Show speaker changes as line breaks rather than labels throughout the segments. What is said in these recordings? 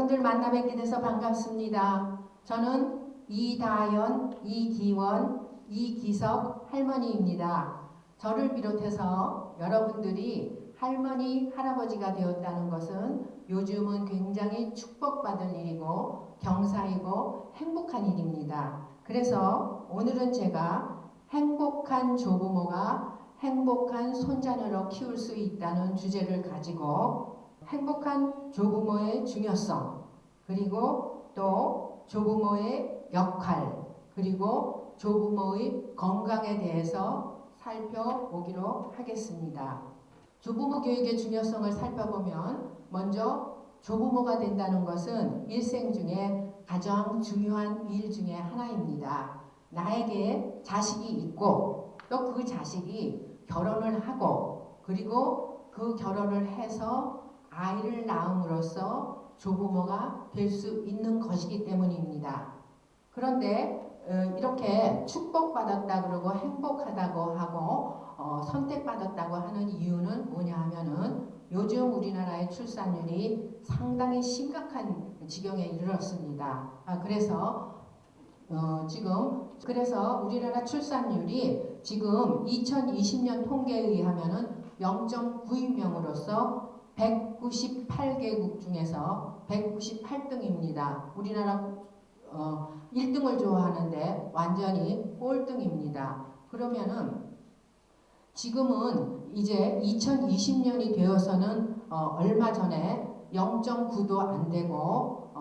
여러분들 만나 뵙게 돼서 반갑습니다. 저는 이다연, 이기원, 이기석 할머니입니다. 저를 비롯해서 여러분들이 할머니, 할아버지가 되었다는 것은 요즘은 굉장히 축복받을 일이고 경사이고 행복한 일입니다. 그래서 오늘은 제가 행복한 조부모가 행복한 손자녀로 키울 수 있다는 주제를 가지고 행복한 조부모의 중요성, 그리고 또 조부모의 역할, 그리고 조부모의 건강에 대해서 살펴보기로 하겠습니다. 조부모 교육의 중요성을 살펴보면 먼저 조부모가 된다는 것은 일생 중에 가장 중요한 일 중에 하나입니다. 나에게 자식이 있고 또 그 자식이 결혼을 하고 그리고 그 결혼을 해서 아이를 낳음으로써 조부모가 될 수 있는 것이기 때문입니다. 그런데 이렇게 축복받았다 그러고 행복하다고 하고 선택받았다고 하는 이유는 뭐냐 하면은 요즘 우리나라의 출산율이 상당히 심각한 지경에 이르렀습니다. 그래서 우리나라 출산율이 지금 2020년 통계에 의하면은 0.92명으로서 198개국 중에서 198등입니다. 우리나라 1등을 좋아하는데 완전히 꼴등입니다. 그러면은 지금은 이제 2020년이 되어서는 얼마 전에 0.9도 안 되고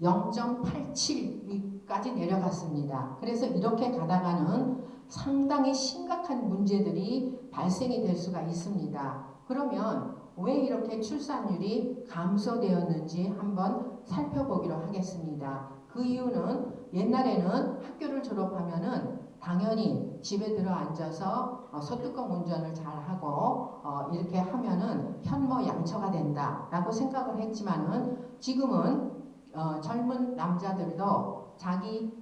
0.87까지 내려갔습니다. 그래서 이렇게 가다가는 상당히 심각한 문제들이 발생이 될 수가 있습니다. 그러면 왜 이렇게 출산율이 감소되었는지 한번 살펴보기로 하겠습니다. 그 이유는 옛날에는 학교를 졸업하면은 당연히 집에 들어 앉아서 소뚜껑 운전을 잘 하고 이렇게 하면은 현모양처가 된다라고 생각을 했지만은 지금은 젊은 남자들도 자기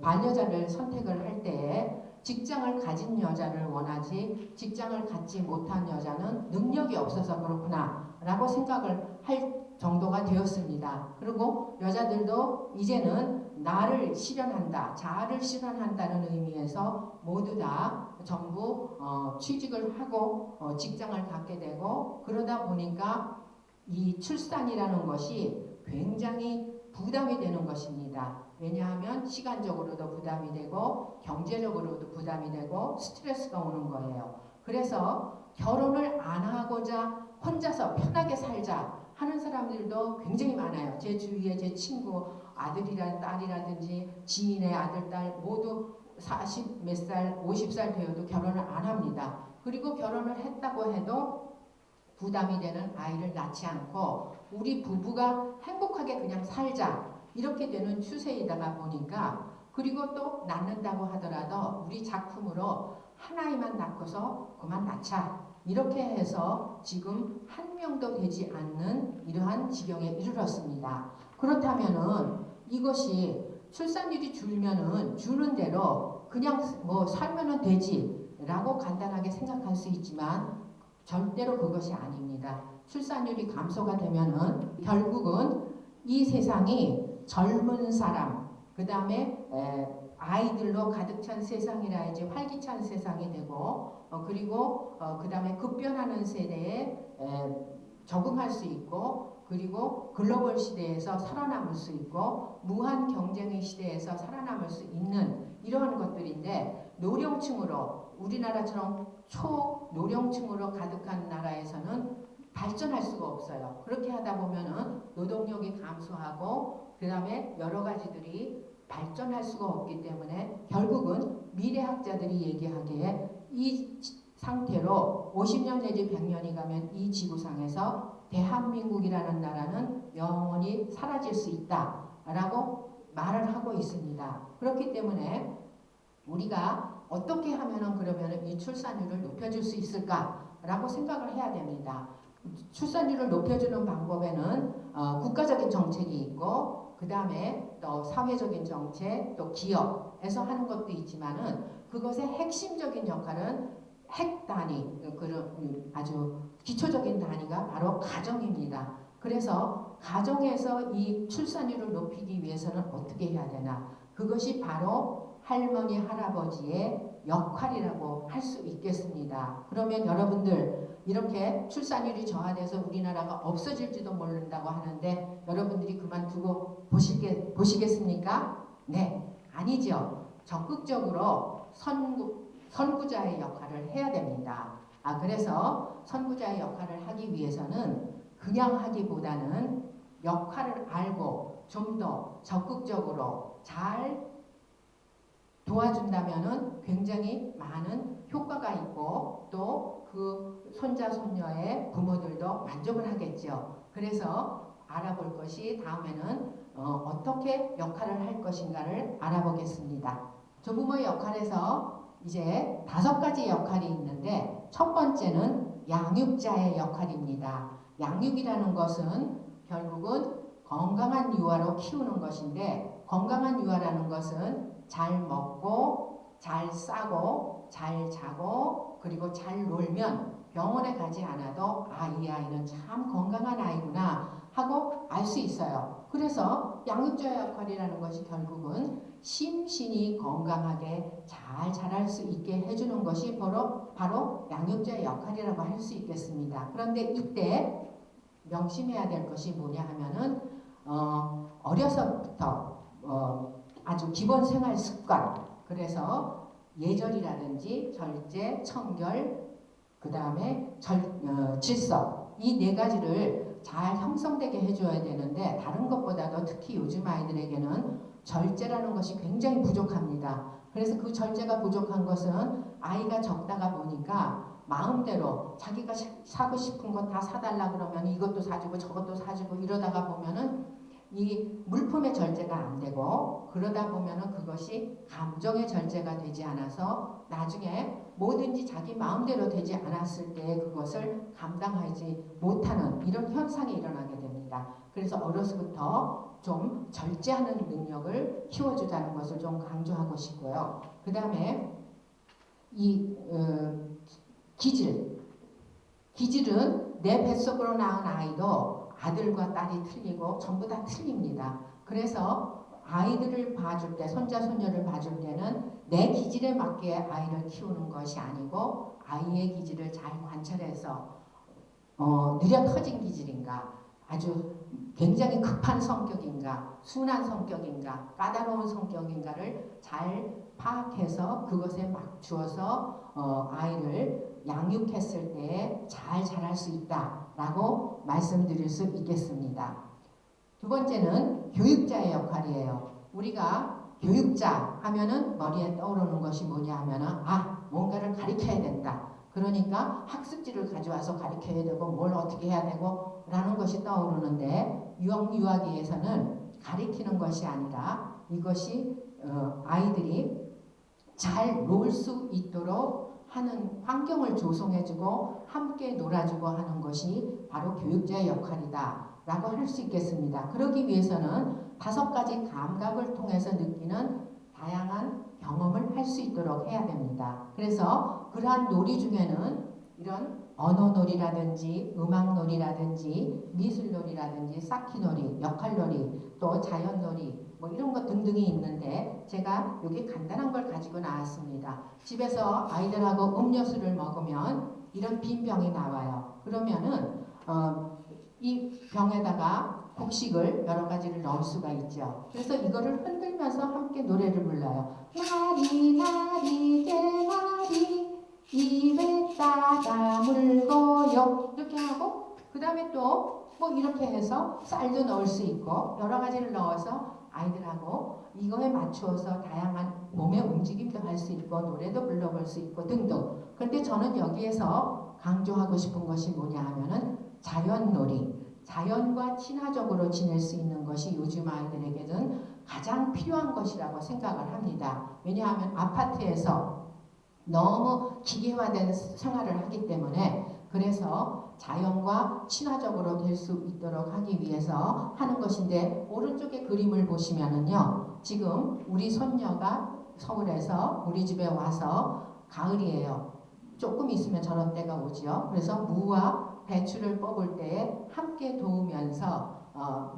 반여자를 선택을 할 때에 직장을 가진 여자를 원하지 직장을 갖지 못한 여자는 능력이 없어서 그렇구나 라고 생각을 할 정도가 되었습니다. 그리고 여자들도 이제는 나를 실현한다, 자아를 실현한다는 의미에서 모두 다 전부 취직을 하고 직장을 갖게 되고 그러다 보니까 이 출산이라는 것이 굉장히 부담이 되는 것입니다. 왜냐하면 시간적으로도 부담이 되고 경제적으로도 부담이 되고 스트레스가 오는 거예요. 그래서 결혼을 안 하고자 혼자서 편하게 살자 하는 사람들도 굉장히 많아요. 제 주위에 제 친구 아들이란 딸이라든지 지인의 아들, 딸 모두 40 몇 살, 50살 되어도 결혼을 안 합니다. 그리고 결혼을 했다고 해도 부담이 되는 아이를 낳지 않고 우리 부부가 행복하게 그냥 살자 이렇게 되는 추세이다가 보니까 그리고 또 낳는다고 하더라도 우리 작품으로 한 아이만 낳고서 그만 낳자 이렇게 해서 지금 한 명도 되지 않는 이러한 지경에 이르렀습니다. 그렇다면은 이것이 출산율이 줄면은 주는 대로 그냥 뭐 살면은 되지 라고 간단하게 생각할 수 있지만 절대로 그것이 아닙니다. 출산율이 감소가 되면은 결국은 이 세상이 젊은 사람, 그 다음에 아이들로 가득 찬 세상이라 이제 활기찬 세상이 되고 그리고 그 다음에 급변하는 세대에 적응할 수 있고 그리고 글로벌 시대에서 살아남을 수 있고 무한 경쟁의 시대에서 살아남을 수 있는 이러한 것들인데 노령층으로 우리나라처럼 초노령층으로 가득한 나라에서는 발전할 수가 없어요. 그렇게 하다 보면은 노동력이 감소하고 그 다음에 여러 가지들이 발전할 수가 없기 때문에 결국은 미래학자들이 얘기하기에 이 상태로 50년 내지 100년이 가면 이 지구상에서 대한민국이라는 나라는 영원히 사라질 수 있다라고 말을 하고 있습니다. 그렇기 때문에 우리가 어떻게 하면은 그러면은 이 출산율을 높여줄 수 있을까라고 생각을 해야 됩니다. 출산율을 높여주는 방법에는 국가적인 정책이 있고 그 다음에 또 사회적인 정책 또 기업에서 하는 것도 있지만은 그것의 핵심적인 역할은 핵 단위 그런 아주 기초적인 단위가 바로 가정입니다. 그래서 가정에서 이 출산율을 높이기 위해서는 어떻게 해야 되나? 그것이 바로 할머니, 할아버지의 역할이라고 할 수 있겠습니다. 그러면 여러분들 이렇게 출산율이 저하돼서 우리나라가 없어질지도 모른다고 하는데 여러분들이 그만두고 보시겠습니까? 네, 아니죠. 적극적으로 선구자의 역할을 해야 됩니다. 그래서 선구자의 역할을 하기 위해서는 그냥 하기보다는 역할을 알고 좀 더 적극적으로 잘 도와준다면은 굉장히 많은 효과가 있고 또 그 손자 손녀의 부모들도 만족을 하겠죠. 그래서 알아볼 것이 다음에는 어떻게 역할을 할 것인가를 알아보겠습니다. 조부모의 역할에서 이제 5가지 역할이 있는데 첫 번째는 양육자의 역할입니다. 양육이라는 것은 결국은 건강한 유아로 키우는 것인데 건강한 유아라는 것은 잘 먹고 잘 싸고 잘 자고 그리고 잘 놀면 병원에 가지 않아도 이 아이는 참 건강한 아이구나 하고 알 수 있어요. 그래서 양육자의 역할이라는 것이 결국은 심신이 건강하게 잘 자랄 수 있게 해주는 것이 바로 양육자의 역할이라고 할 수 있겠습니다. 그런데 이때 명심해야 될 것이 뭐냐 하면은 어려서부터 아주 기본 생활 습관, 그래서 예절이라든지 절제, 청결, 그 다음에 질서, 이 4가지를 잘 형성되게 해줘야 되는데 다른 것보다도 특히 요즘 아이들에게는 절제라는 것이 굉장히 부족합니다. 그래서 그 절제가 부족한 것은 아이가 적다가 보니까 마음대로 자기가 사고 싶은 거 다 사달라 그러면 이것도 사주고 저것도 사주고 이러다가 보면은 이 물품의 절제가 안 되고 그러다 보면은 그것이 감정의 절제가 되지 않아서 나중에 뭐든지 자기 마음대로 되지 않았을 때 그것을 감당하지 못하는 이런 현상이 일어나게 됩니다. 그래서 어려서부터 좀 절제하는 능력을 키워주자는 것을 좀 강조하고 싶고요. 그 다음에 이 기질은 내 뱃속으로 낳은 아이도 아들과 딸이 틀리고 전부 다 틀립니다. 그래서 아이들을 봐줄 때, 손자, 손녀를 봐줄 때는 내 기질에 맞게 아이를 키우는 것이 아니고 아이의 기질을 잘 관찰해서 느려 터진 기질인가, 아주 굉장히 급한 성격인가, 순한 성격인가, 까다로운 성격인가를 잘 파악해서 그것에 맞추어서 아이를 양육했을 때 잘 자랄 수 있다라고 말씀드릴 수 있겠습니다. 두 번째는 교육자의 역할이에요. 우리가 교육자 하면은 머리에 떠오르는 것이 뭐냐 하면은 뭔가를 가르쳐야 된다. 그러니까 학습지를 가져와서 가르쳐야 되고 뭘 어떻게 해야 되고 라는 것이 떠오르는데 유아기에서는 가르치는 것이 아니라 이것이 아이들이 잘 놀 수 있도록 하는 환경을 조성해주고 함께 놀아주고 하는 것이 바로 교육자의 역할이다 라고 할 수 있겠습니다. 그러기 위해서는 5가지 감각을 통해서 느끼는 다양한 경험을 할 수 있도록 해야 됩니다. 그래서 그러한 놀이 중에는 이런 언어놀이라든지 음악놀이라든지 미술놀이라든지 쌓기놀이, 역할놀이, 또 자연놀이 뭐 이런 것 등등이 있는데 제가 여기 간단한 걸 가지고 나왔습니다. 집에서 아이들하고 음료수를 먹으면 이런 빈 병이 나와요. 그러면은 이 병에다가 곡식을 여러 가지를 넣을 수가 있죠. 그래서 이거를 흔들면서 함께 노래를 불러요. 나리 나리 개나리 입에다가 물고요 이렇게 하고 그 다음에 또 뭐 이렇게 해서 쌀도 넣을 수 있고 여러 가지를 넣어서 아이들하고 이거에 맞추어서 다양한 몸의 움직임도 할 수 있고 노래도 불러볼 수 있고 등등. 그런데 저는 여기에서 강조하고 싶은 것이 뭐냐 하면은 자연놀이, 자연과 친화적으로 지낼 수 있는 것이 요즘 아이들에게는 가장 필요한 것이라고 생각을 합니다. 왜냐하면 아파트에서 너무 기계화된 생활을 하기 때문에 그래서 자연과 친화적으로 될 수 있도록 하기 위해서 하는 것인데 오른쪽에 그림을 보시면은요. 지금 우리 손녀가 서울에서 우리 집에 와서 가을이에요. 조금 있으면 저런 때가 오지요. 그래서 무와 배추를 뽑을 때에 함께 도우면서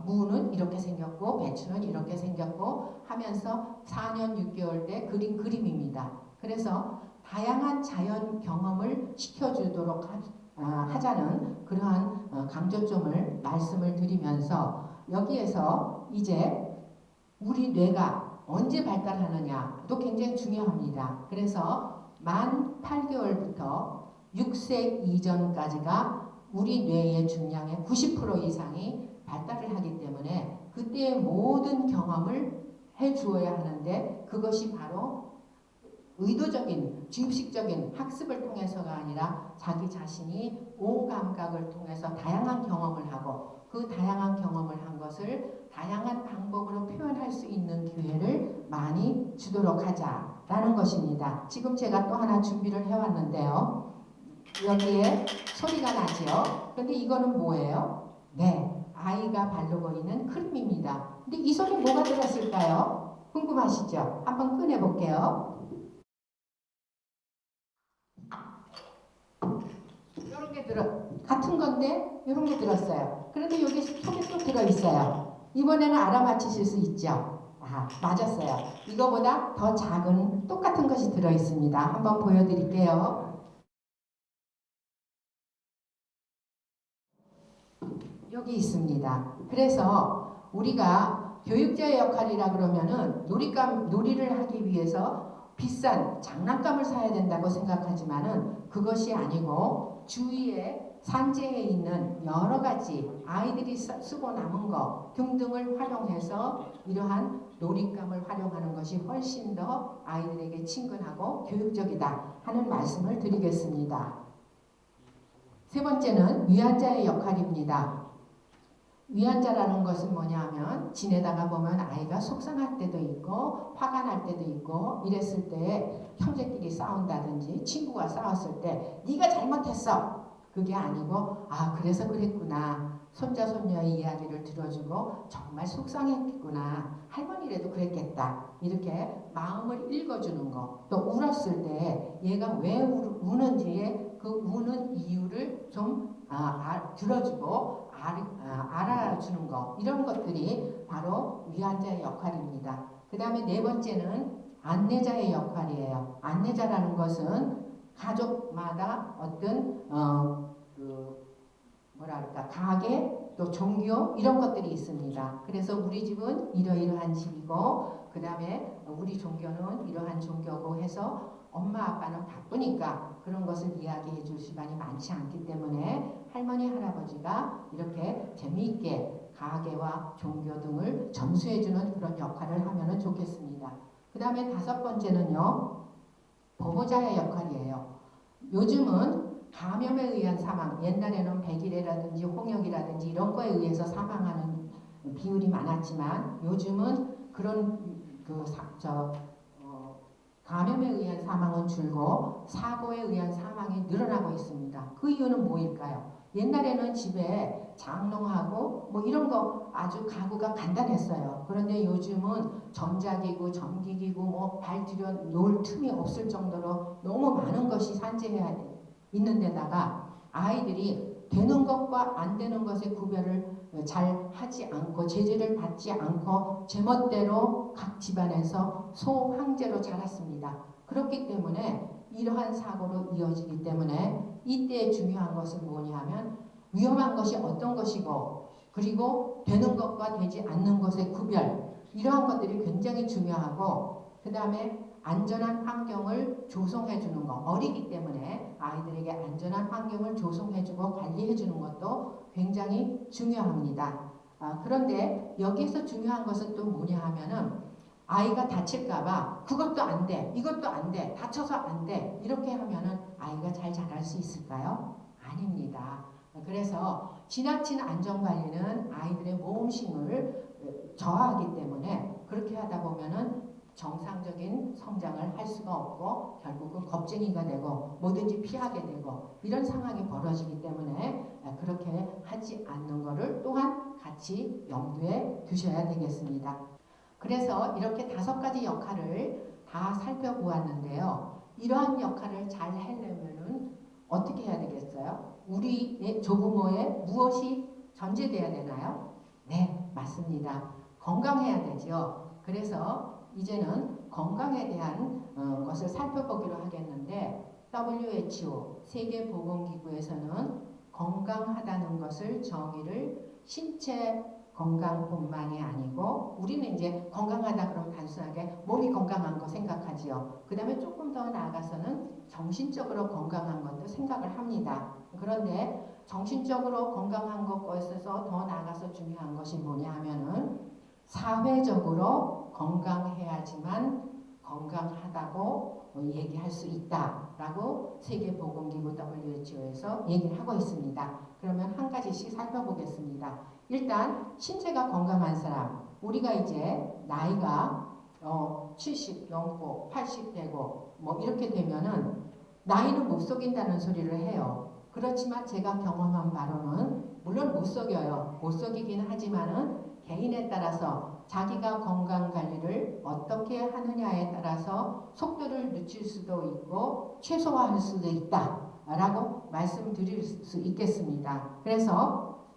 무는 이렇게 생겼고 배추는 이렇게 생겼고 하면서 4년 6개월 때 그린 그림입니다. 그래서 다양한 자연 경험을 시켜주도록 하자는 그러한 강조점을 말씀을 드리면서 여기에서 이제 우리 뇌가 언제 발달하느냐도 굉장히 중요합니다. 그래서 만 8개월부터 6세 이전까지가 우리 뇌의 중량의 90% 이상이 발달을 하기 때문에 그때의 모든 경험을 해주어야 하는데 그것이 바로 의도적인 주입식적인 학습을 통해서가 아니라 자기 자신이 오감각을 통해서 다양한 경험을 하고 그 다양한 경험을 한 것을 다양한 방법으로 표현할 수 있는 기회를 많이 주도록 하자라는 것입니다. 지금 제가 또 하나 준비를 해왔는데요. 여기에 소리가 나지요. 그런데 이거는 뭐예요? 네, 아이가 바르고 있는 크림입니다. 근데 이 속에 뭐가 들었을까요? 궁금하시죠? 한번 꺼내볼게요. 이런 게 같은 건데 이런 게 들었어요. 그런데 여기 속에 또 들어있어요. 이번에는 알아맞히실 수 있죠? 맞았어요. 이거보다 더 작은 똑같은 것이 들어있습니다. 한번 보여드릴게요. 여기 있습니다. 그래서 우리가 교육자의 역할이라 그러면은 놀이를 하기 위해서 비싼 장난감을 사야 된다고 생각하지만은 그것이 아니고 주위에 산재에 있는 여러 가지 아이들이 쓰고 남은 거 등등을 활용해서 이러한 놀잇감을 활용하는 것이 훨씬 더 아이들에게 친근하고 교육적이다 하는 말씀을 드리겠습니다. 세 번째는 위안자의 역할입니다. 위안자라는 것은 뭐냐 하면 지내다가 보면 아이가 속상할 때도 있고 화가 날 때도 있고 이랬을 때 형제끼리 싸운다든지 친구가 싸웠을 때 네가 잘못했어 그게 아니고 그래서 그랬구나 손자 손녀의 이야기를 들어주고 정말 속상했겠구나 할머니라도 그랬겠다 이렇게 마음을 읽어주는 거 또 울었을 때 얘가 왜 우는지에 그 우는 이유를 좀 들어주고 알아주는 거 이런 것들이 바로 위안자의 역할입니다. 그 다음에 네 번째는 안내자의 역할이에요. 안내자라는 것은 가족마다 어떤 가계 또 종교 이런 것들이 있습니다. 그래서 우리 집은 이러이러한 집이고 그 다음에 우리 종교는 이러한 종교고 해서 엄마 아빠는 바쁘니까 그런 것을 이야기해 줄 시간이 많지 않기 때문에 할머니 할아버지가 이렇게 재미있게 가계와 종교 등을 전수해 주는 그런 역할을 하면 좋겠습니다. 그 다음에 다섯 번째는요. 보호자의 역할이에요. 요즘은 감염에 의한 사망, 옛날에는 백일해라든지 홍역이라든지 이런 거에 의해서 사망하는 비율이 많았지만 요즘은 그런 감염에 의한 사망은 줄고 사고에 의한 사망이 늘어나고 있습니다. 그 이유는 뭐일까요? 옛날에는 집에 장롱하고 뭐 이런 거 아주 가구가 간단했어요. 그런데 요즘은 전자기구, 전기기구 뭐 발 들여 놓을 틈이 없을 정도로 너무 많은 것이 산재해야 있는 데다가 아이들이 되는 것과 안 되는 것의 구별을 잘 하지 않고 제재를 받지 않고 제멋대로 각 집안에서 소황제로 자랐습니다. 그렇기 때문에 이러한 사고로 이어지기 때문에 이때 중요한 것은 뭐냐 하면 위험한 것이 어떤 것이고 그리고 되는 것과 되지 않는 것의 구별 이러한 것들이 굉장히 중요하고 그 다음에 안전한 환경을 조성해 주는 것 어리기 때문에 아이들에게 안전한 환경을 조성해 주고 관리해 주는 것도 굉장히 중요합니다. 그런데 여기에서 중요한 것은 또 뭐냐 하면은 아이가 다칠까봐 그것도 안 돼, 이것도 안 돼, 다쳐서 안 돼 이렇게 하면은 아이가 잘 자랄 수 있을까요? 아닙니다. 그래서 지나친 안전관리는 아이들의 모험심을 저하하기 때문에 그렇게 하다 보면은 정상적인 성장을 할 수가 없고 결국은 겁쟁이가 되고 뭐든지 피하게 되고 이런 상황이 벌어지기 때문에 그렇게 하지 않는 것을 또한 같이 염두에 두셔야 되겠습니다. 그래서 이렇게 5가지 역할을 다 살펴보았는데요. 이러한 역할을 잘 하려면은 어떻게 해야 되겠어요? 우리의 조부모에 무엇이 전제돼야 되나요? 네, 맞습니다. 건강해야 되죠. 그래서 이제는 건강에 대한 것을 살펴보기로 하겠는데 WHO 세계보건기구에서는 건강하다는 것을 정의를 신체 건강뿐만이 아니고 우리는 이제 건강하다 그러면 단순하게 몸이 건강한 거 생각하지요. 그 다음에 조금 더 나아가서는 정신적으로 건강한 것도 생각을 합니다. 그런데 정신적으로 건강한 것에서 더 나아가서 중요한 것이 뭐냐 하면은 사회적으로 건강해야지만 건강하다고 얘기할 수 있다라고 세계보건기구 WHO에서 얘기를 하고 있습니다. 그러면 한 가지씩 살펴보겠습니다. 일단 신체가 건강한 사람, 우리가 이제 나이가 70 넘고 80 되고 뭐 이렇게 되면은 나이는 못 속인다는 소리를 해요. 그렇지만 제가 경험한 바로는 물론 못 속여요. 못 속이긴 하지만은 개인에 따라서 자기가 건강 관리를 어떻게 하느냐에 따라서 속도를 늦출 수도 있고 최소화할 수도 있다라고 말씀드릴 수 있겠습니다. 그래서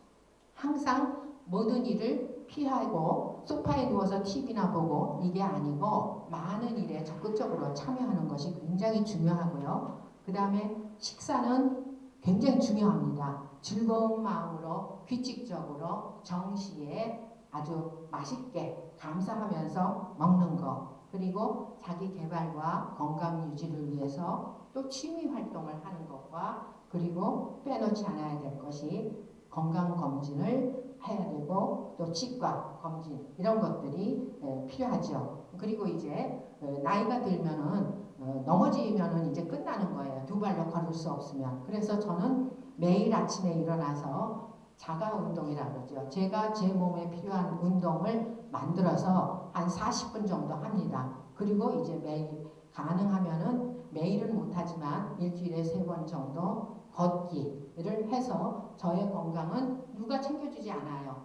항상 모든 일을 피하고 소파에 누워서 TV나 보고 이게 아니고 많은 일에 적극적으로 참여하는 것이 굉장히 중요하고요. 그 다음에 식사는 굉장히 중요합니다. 즐거운 마음으로 규칙적으로 정시에 아주 맛있게 감사하면서 먹는 것, 그리고 자기 개발과 건강 유지를 위해서 또 취미 활동을 하는 것과 그리고 빼놓지 않아야 될 것이 건강검진을 해야 되고 또 치과 검진 이런 것들이 필요하죠. 그리고 이제 나이가 들면은 넘어지면은 이제 끝나는 거예요. 두 발로 걸을 수 없으면. 그래서 저는 매일 아침에 일어나서 자가 운동이라고 그러죠. 제가 제 몸에 필요한 운동을 만들어서 한 40분 정도 합니다. 그리고 이제 매일 가능하면은 매일은 못하지만 일주일에 3번 정도 걷기를 해서 저의 건강은 누가 챙겨주지 않아요.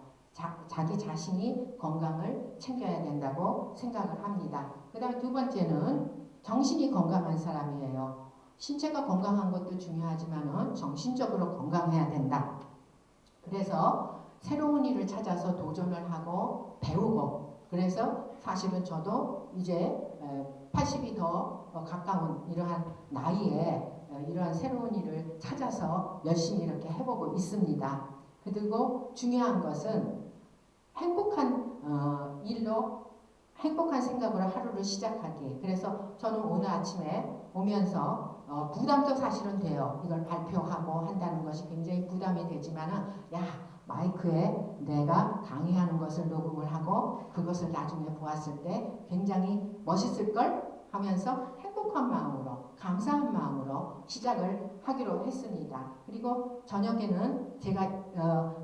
자기 자신이 건강을 챙겨야 된다고 생각을 합니다. 그 다음에 두 번째는 정신이 건강한 사람이에요. 신체가 건강한 것도 중요하지만 정신적으로 건강해야 된다. 그래서 새로운 일을 찾아서 도전을 하고 배우고 그래서 사실은 저도 이제 80이 더 가까운 이러한 나이에 이러한 새로운 일을 찾아서 열심히 이렇게 해보고 있습니다. 그리고 중요한 것은 행복한 일로 행복한 생각으로 하루를 시작하기. 그래서 저는 오늘 아침에 오면서 부담도 사실은 돼요. 이걸 발표하고 한다는 것이 굉장히 부담이 되지만은 야 마이크에 내가 강의하는 것을 녹음을 하고 그것을 나중에 보았을 때 굉장히 멋있을 걸 하면서 행복한 마음으로 감사한 마음으로 시작을 하기로 했습니다. 그리고 저녁에는 제가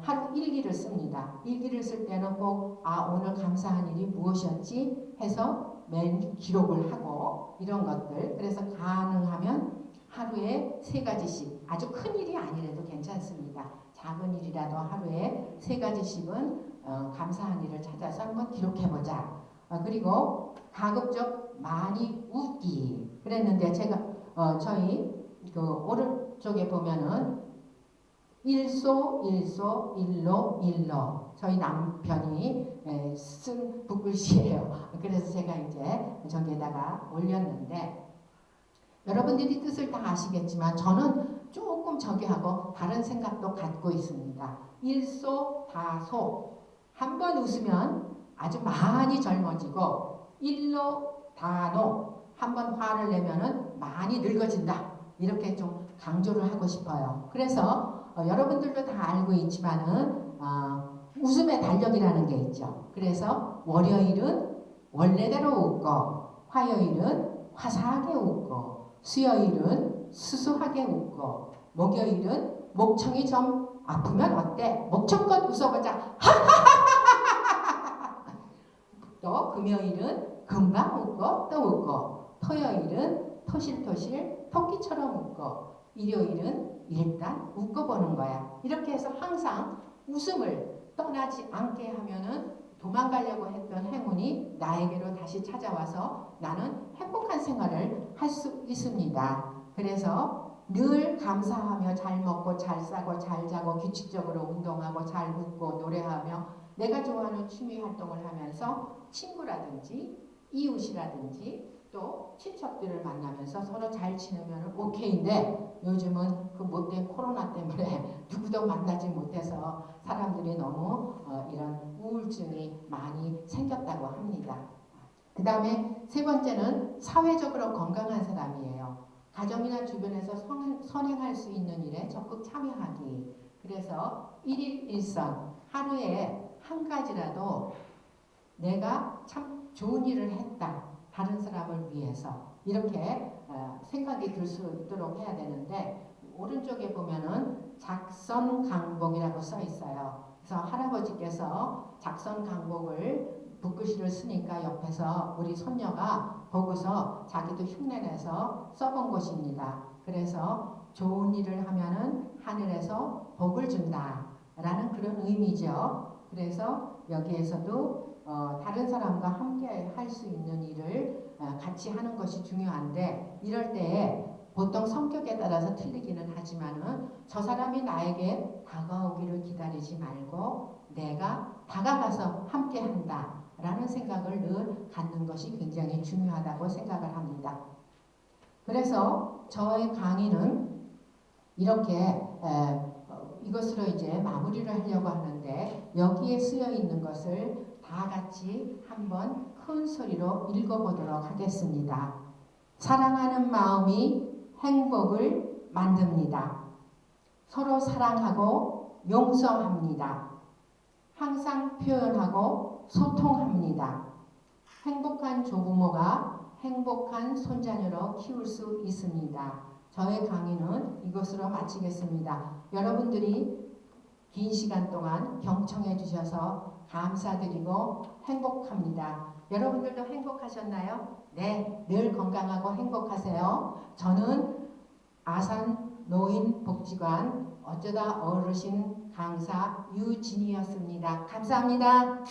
하루 일기를 씁니다. 일기를 쓸 때는 꼭 오늘 감사한 일이 무엇이었지 해서 매일 기록을 하고 이런 것들 그래서 가능하면 하루에 3가지씩 아주 큰 일이 아니라도 괜찮습니다. 작은 일이라도 하루에 3가지씩은 감사한 일을 찾아서 한번 기록해보자. 그리고 가급적 많이 웃기 그랬는데 제가 저희 그 오른쪽에 보면은 일소 일로 저희 남편이 쓴 붓글씨예요. 그래서 제가 이제 저기에다가 올렸는데 여러분들이 뜻을 다 아시겠지만 저는 조금 저기하고 다른 생각도 갖고 있습니다. 일소 다소 한 번 웃으면 아주 많이 젊어지고 일로 다노 한 번 화를 내면은 많이 늙어진다. 이렇게 좀 강조를 하고 싶어요. 그래서 여러분들도 다 알고 있지만은 웃음의 달력이라는 게 있죠. 그래서 월요일은 원래대로 웃고 화요일은 화사하게 웃고 수요일은 수수하게 웃고 목요일은 목청이 좀 아프면 어때? 목청껏 웃어보자. 또 금요일은 금방 웃고 또 웃고 토요일은 토실토실 토끼처럼 웃고 일요일은 일단 웃고 보는 거야. 이렇게 해서 항상 웃음을 떠나지 않게 하면은 도망가려고 했던 행운이 나에게로 다시 찾아와서 나는 행복한 생활을 할 수 있습니다. 그래서 늘 감사하며 잘 먹고 잘 싸고 잘 자고 규칙적으로 운동하고 잘 웃고 노래하며 내가 좋아하는 취미 활동을 하면서 친구라든지 이웃이라든지 또 친척들을 만나면서 서로 잘 지내면 오케이인데 요즘은 그 못된 코로나 때문에 누구도 만나지 못해서 사람들이 너무 이런 우울증이 많이 생겼다고 합니다. 그 다음에 세 번째는 사회적으로 건강한 사람이에요. 가정이나 주변에서 선행할 수 있는 일에 적극 참여하기. 그래서 1일 1선 하루에 한 가지라도 내가 참 좋은 일을 했다. 다른 사람을 위해서 이렇게 생각이 들 수 있도록 해야 되는데 오른쪽에 보면은 작선강복이라고 써 있어요. 그래서 할아버지께서 작선강복을 붓글씨를 쓰니까 옆에서 우리 손녀가 보고서 자기도 흉내내서 써본 것입니다. 그래서 좋은 일을 하면은 하늘에서 복을 준다 라는 그런 의미죠. 그래서 여기에서도 다른 사람과 함께 할 수 있는 일을 같이 하는 것이 중요한데 이럴 때에 보통 성격에 따라서 틀리기는 하지만은 저 사람이 나에게 다가오기를 기다리지 말고 내가 다가가서 함께 한다 라는 생각을 늘 갖는 것이 굉장히 중요하다고 생각을 합니다. 그래서 저의 강의는 이렇게 이것으로 이제 마무리를 하려고 하는데 여기에 쓰여 있는 것을 다 같이 한번 큰 소리로 읽어보도록 하겠습니다. 사랑하는 마음이 행복을 만듭니다. 서로 사랑하고 용서합니다. 항상 표현하고 소통합니다. 행복한 조부모가 행복한 손자녀로 키울 수 있습니다. 저의 강의는 이것으로 마치겠습니다. 여러분들이 긴 시간 동안 경청해 주셔서 감사드리고 행복합니다. 여러분들도 행복하셨나요? 네, 늘 건강하고 행복하세요. 저는 아산 노인복지관 어쩌다 어르신 강사 유진이었습니다. 감사합니다.